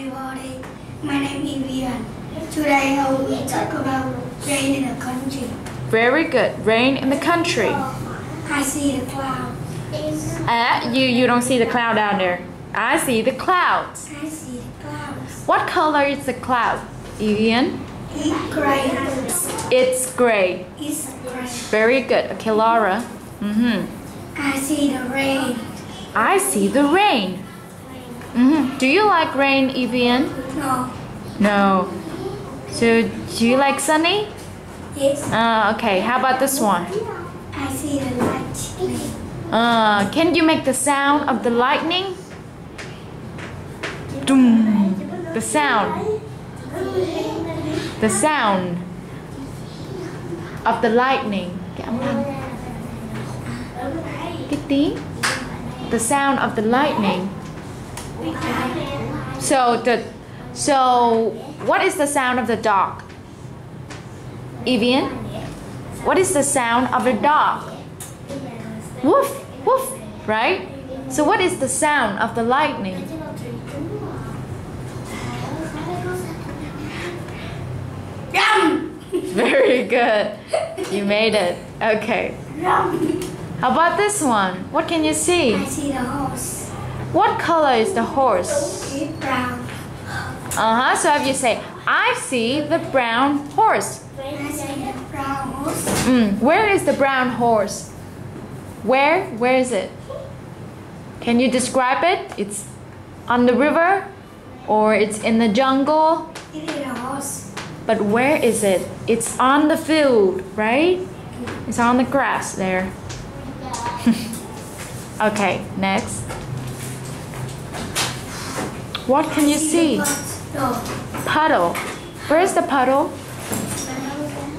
everybody. My name is EVIAN. Today I will talk about rain in the country. Very good. Rain in the country. I see the clouds. You don't see the cloud down there. I see the clouds. I see the clouds. What color is the cloud, EVIAN? It's gray. It's gray. It's gray. Very good. Okay, Laura. I see the rain. I see the rain. Do you like rain, EVIAN? No. No. So, do you like sunny? Yes. Okay. How about this one? I see the lightning. Can you make the sound of the lightning? Doom. The sound. The sound of the lightning. Cái âm thanh. Cái tiếng. The sound of the lightning. So what is the sound of the dog? EVIAN? What is the sound of a dog? Woof, woof, right? So what is the sound of the lightning? Very good. You made it. Okay. How about this one? What can you see? I see the horse. What color is the horse? It's brown. So if you say, I see the brown horse. I see the brown horse. Where is the brown horse? Where is it? Can you describe it? It's on the river or it's in the jungle? It is a horse. But where is it? It's on the field, right? It's on the grass there. Okay, next. What can you see? Puddle. Where's the puddle?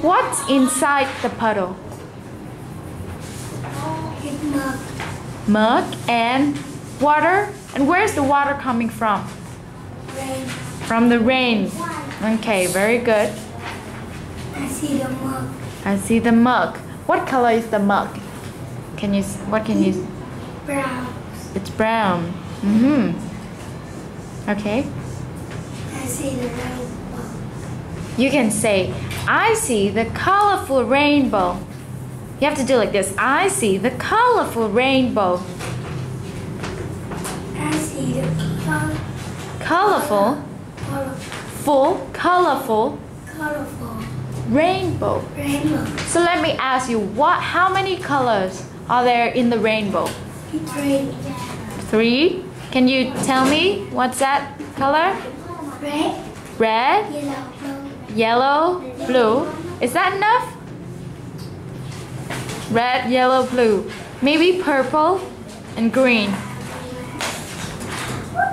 What's inside the puddle? It's mud. Mud and water. And where's the water coming from? Rain. From the rain. Okay, very good. I see the mug. I see the mug. What color is the mug? What can you? Brown. It's brown. Okay. I see the rainbow. You can say, I see the colorful rainbow. You have to do like this. I see the colorful rainbow. I see the Colorful. Colorful rainbow. Rainbow. So let me ask you, how many colors are there in the rainbow? 3. 3. Can you tell me what's that color? Red. Red, Yellow. Blue. yellow, blue. Is that enough? Red, yellow, blue. Maybe purple and green.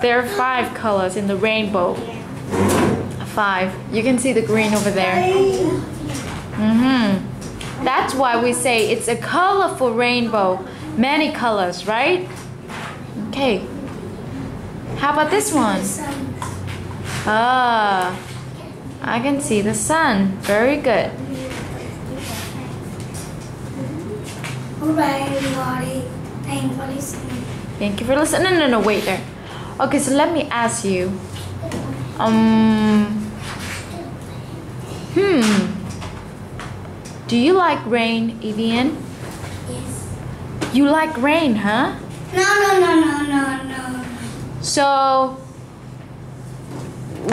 There are 5 colors in the rainbow. 5. You can see the green over there. That's why we say it's a colorful rainbow. Many colors, right? Okay. How about this one? I can see the sun. Very good. Goodbye, everybody. Thank you for listening. Thank you for listening. No, wait there. Okay, so let me ask you. Do you like rain, EVIAN? Yes. You like rain, huh? No. So,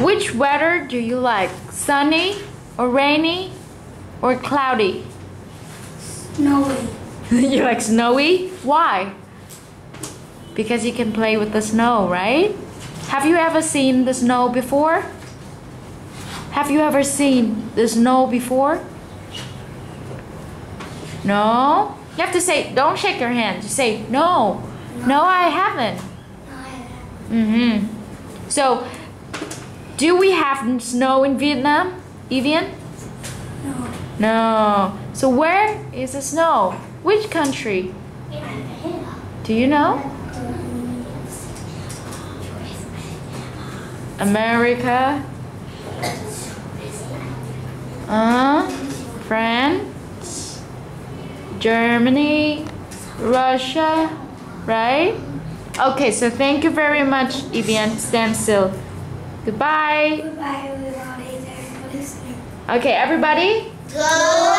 which weather do you like? Sunny or rainy or cloudy? Snowy. You like snowy? Why? Because you can play with the snow, right? Have you ever seen the snow before? Have you ever seen the snow before? No? You have to say, don't shake your hand. Just say, no. No, I haven't. So, do we have snow in Vietnam, EVIAN? No. No. So where is the snow? Which country? Do you know? America. France. Germany. Russia. Right? Okay, so thank you very much, EVIAN. Stand still. Goodbye. Goodbye, everybody. Thanks for listening. Okay, everybody. Go